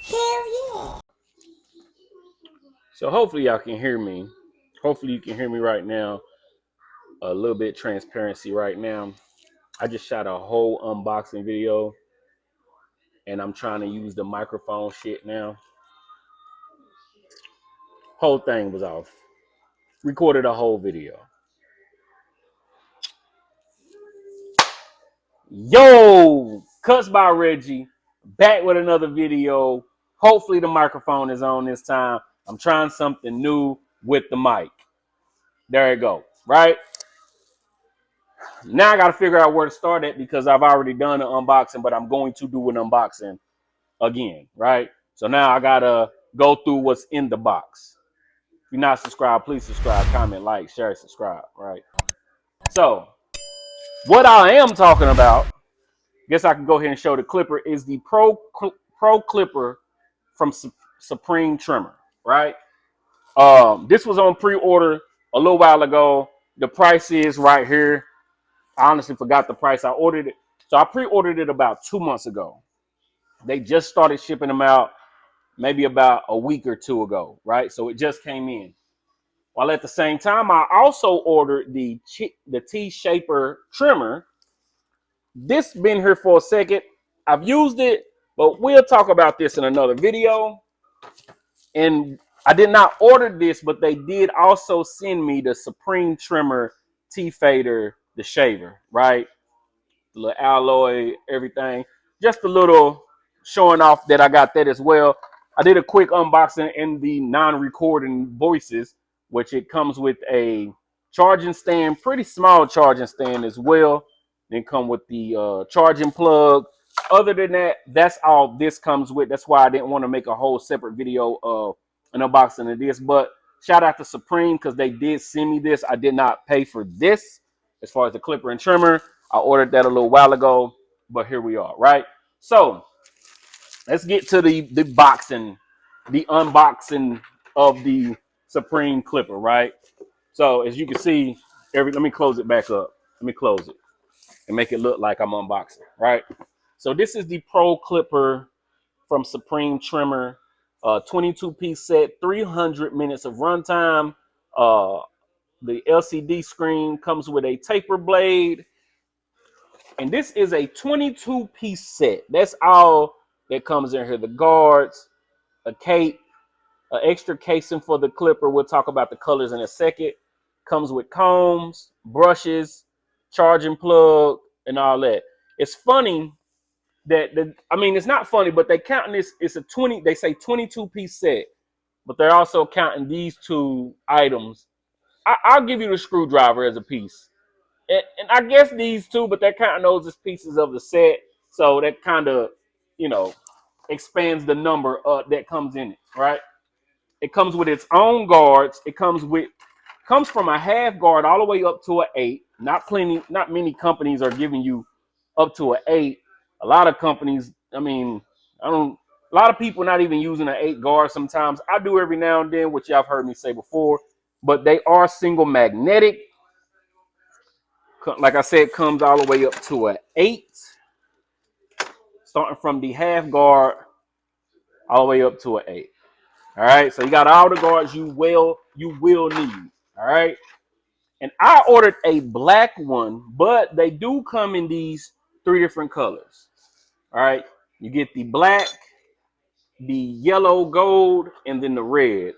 Hell yeah. So hopefully y'all can hear me. Hopefully you can hear me right now. A little bit transparency right now. I just shot a whole unboxing video and I'm trying to use the microphone shit now. Whole thing was off. Recorded a whole video. Yo, Cuts by Reggie, back with another video. Hopefully the microphone is on this time. I'm trying something new with the mic. There you go, right? Now I got to figure out where to start at because I've already done an unboxing, but I'm going to do an unboxing again, right? So now I got to go through what's in the box. If you're not subscribed, please subscribe, comment, like, share, subscribe, right? So what I am talking about, guess I can go ahead and show the clipper, is the Pro Clipper from Supreme Trimmer, right? This was on pre-order a little while ago. The price is right here. I honestly forgot the price. I ordered it. So I pre-ordered it about 2 months ago. They just started shipping them out maybe about a week or two ago, right? So it just came in. While at the same time, I also ordered the T-Shaper trimmer. This been here for a second. I've used it, but we'll talk about this in another video. And I did not order this, but they did also send me the Supreme Trimmer T-Fader, the shaver, right? The little alloy, everything. Just a little showing off that I got that as well. I did a quick unboxing in the non-recording voices, which it comes with a charging stand, pretty small charging stand as well. Then come with the charging plug. Other than that, that's all this comes with. That's why I didn't want to make a whole separate video of an unboxing of this. But shout out to Supreme because they did send me this. I did not pay for this as far as the clipper and trimmer. I ordered that a little while ago, but here we are, right? So let's get to the unboxing of the Supreme Clipper, right? So as you can see, let me close it back up. Let me close it and make it look like I'm unboxing, right? So this is the Pro Clipper from Supreme Trimmer, 22-piece set, 300 minutes of runtime. The LCD screen comes with a taper blade. And this is a 22-piece set. That's all that comes in here. The guards, a cape, an extra casing for the clipper. We'll talk about the colors in a second. Comes with combs, brushes, charging plug, and all that. It's funny that it's not funny, but they counting this. It's a 20. They say 22-piece set, but they're also counting these two items. I'll give you the screwdriver as a piece. And I guess these two, but that kind of knows as pieces of the set. So that kind of, expands the number that comes in it, right? It comes with its own guards. It comes from a half guard all the way up to an 8. Not many companies are giving you up to an 8. A lot of companies, a lot of people not even using an 8 guard sometimes. I do every now and then, which y'all have heard me say before, but they are single magnetic. Like I said, comes all the way up to an 8, starting from the half guard all the way up to an 8. All right, so you got all the guards you will need. All right, and I ordered a black one, but they do come in these 3 different colors. All right, you get the black, the yellow gold, and then the red.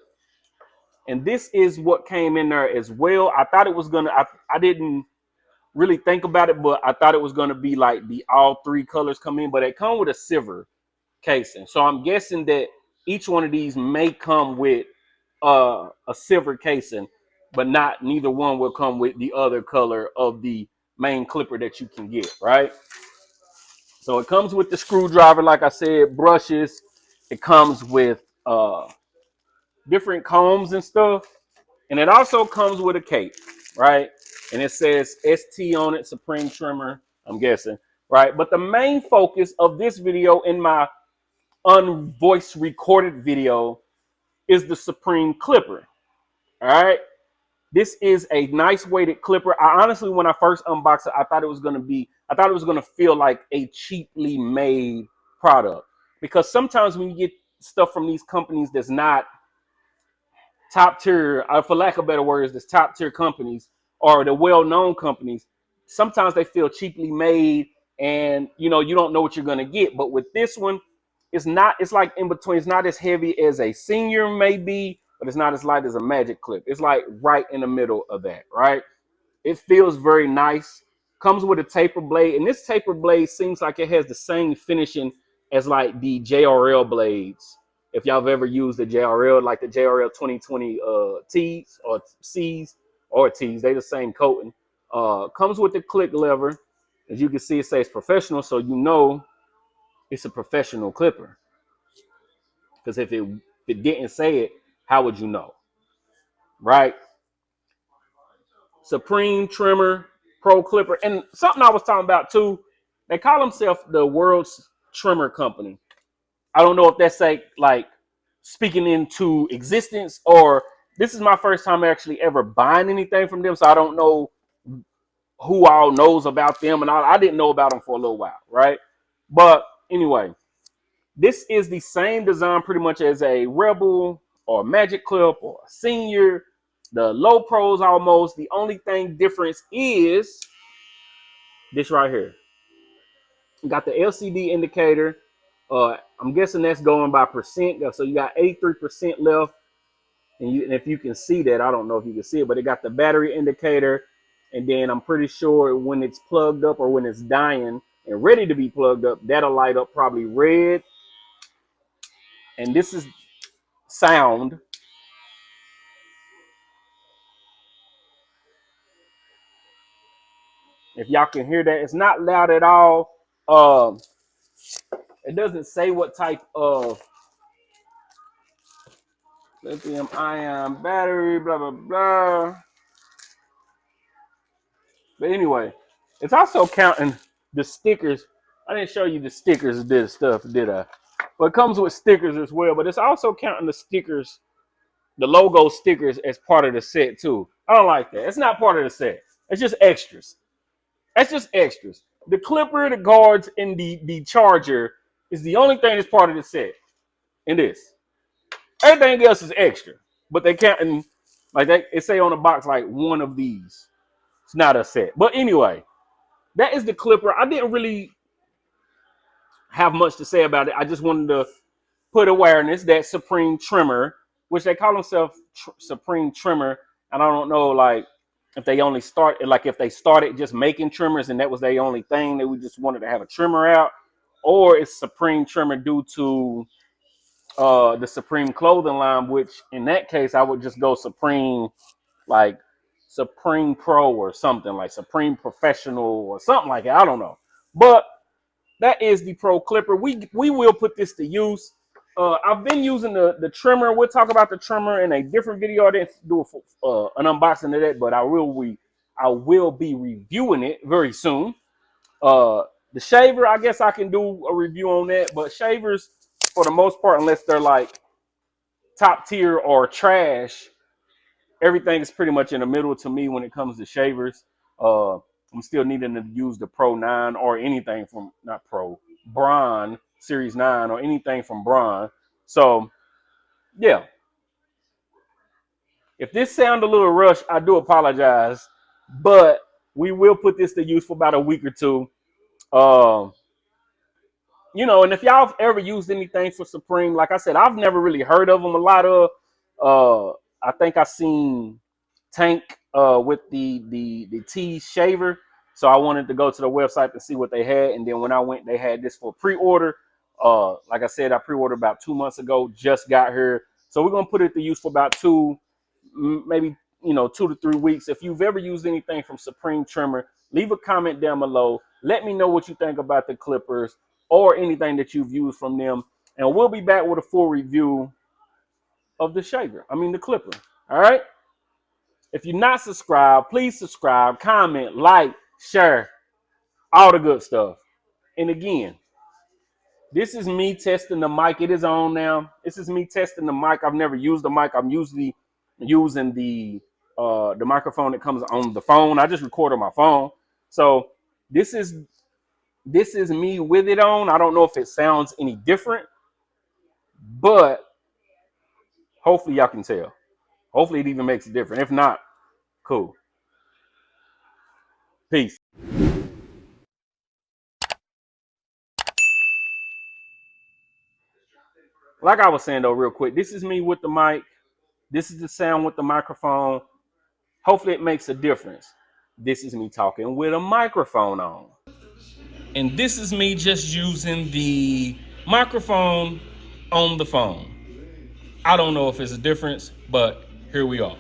And this is what came in there as well. I thought it was gonna. I didn't really think about it, but I thought it was going to be like the all 3 colors come in, but they come with a silver casing. So I'm guessing that each one of these may come with a silver casing, but neither one will come with the other color of the main clipper that you can get, right? So it comes with the screwdriver, like I said, brushes. It comes with different combs and stuff. And it also comes with a cape, right? And it says ST on it, Supreme Trimmer, I'm guessing, right? But the main focus of this video in my unvoiced recorded video is the Supreme Clipper, all right? This is a nice weighted clipper. I honestly, when I first unboxed it, I thought it was going to feel like a cheaply made product. Because sometimes when you get stuff from these companies that's not top tier, for lack of better words, that's top tier companies or the well-known companies, sometimes they feel cheaply made, and you don't know what you're gonna get. But with this one, it's not. It's like in between. It's not as heavy as a senior may be, but it's not as light as a magic clip. It's like right in the middle of that, right? It feels very nice. Comes with a taper blade, and this taper blade seems like it has the same finishing as like the JRL blades. If y'all have ever used the JRL, like the JRL 2020 T's or C's or T's, they the same coating. Comes with the click lever. As you can see, it says professional, so you know it's a professional clipper. Because if it didn't say it, how would you know? Right? Supreme Trimmer Pro Clipper. And something I was talking about too, they call themselves the world's trimmer company. I don't know if that's like speaking into existence, or this is my first time actually ever buying anything from them, so I don't know who all knows about them, and I didn't know about them for a little while, right? But anyway, this is the same design pretty much as a Rebel or a Magic Clip or a Senior, the low pros almost. The only thing difference is this right here. You got the LCD indicator. I'm guessing that's going by percent. So you got 83% left. And if you can see that, I don't know if you can see it, but it got the battery indicator. And then I'm pretty sure when it's plugged up or when it's dying and ready to be plugged up, that'll light up probably red. And this is sound. If y'all can hear that, it's not loud at all. It doesn't say what type of lithium ion battery, blah, blah, blah. But anyway, it's also counting the stickers. I didn't show you the stickers of this stuff, did I? But it comes with stickers as well. But it's also counting the stickers, the logo stickers as part of the set too. I don't like that. It's not part of the set. It's just extras. That's just extras. The clipper, the guards, and the charger is the only thing that's part of the set. In this, everything else is extra. But they counting like it say on the box like one of these. It's not a set. But anyway, that is the clipper. I didn't really have much to say about it. I just wanted to put awareness that Supreme Trimmer, which they call themselves Supreme Trimmer, and I don't know like if they only if they started just making trimmers and that was their only thing, they would just wanted to have a trimmer out, or it's Supreme Trimmer due to the Supreme clothing line, which in that case I would just go Supreme, like Supreme Pro or something, like Supreme Professional or something like that. I don't know, but that is the Pro Clipper. We will put this to use. I've been using the trimmer. We'll talk about the trimmer in a different video. I didn't do an unboxing of that, but I will be reviewing it very soon. The shaver, I guess I can do a review on that, but shavers, for the most part, unless they're like top tier or trash, everything is pretty much in the middle to me when it comes to shavers. I'm still needing to use the Pro 9 or anything from, not Pro, Braun Series 9 or anything from Braun. So, yeah. If this sounds a little rushed, I do apologize. But we will put this to use for about a week or two. And if y'all have ever used anything for Supreme, like I said, I've never really heard of them a lot of. I think I seen Tank with the T shaver. So I wanted to go to the website to see what they had. And then when I went, they had this for pre-order. Like I said, I pre-ordered about 2 months ago, just got here. So we're going to put it to use for about maybe 2 to 3 weeks. If you've ever used anything from Supreme Trimmer, leave a comment down below. Let me know what you think about the clippers or anything that you've used from them. And we'll be back with a full review of the the clipper. All right. If you're not subscribed, please subscribe, comment, like, share, all the good stuff. And again, this is me testing the mic. It is on now. This is me testing the mic. I've never used the mic. I'm usually using the microphone that comes on the phone. I just record on my phone. So this is me with it on. I don't know if it sounds any different, But hopefully y'all can tell. Hopefully it even makes a difference. If not, cool. Peace. Like I was saying though, real quick, this is me with the mic. This is the sound with the microphone. Hopefully it makes a difference. This is me talking with a microphone on. And this is me just using the microphone on the phone. I don't know if it's a difference, but here we are.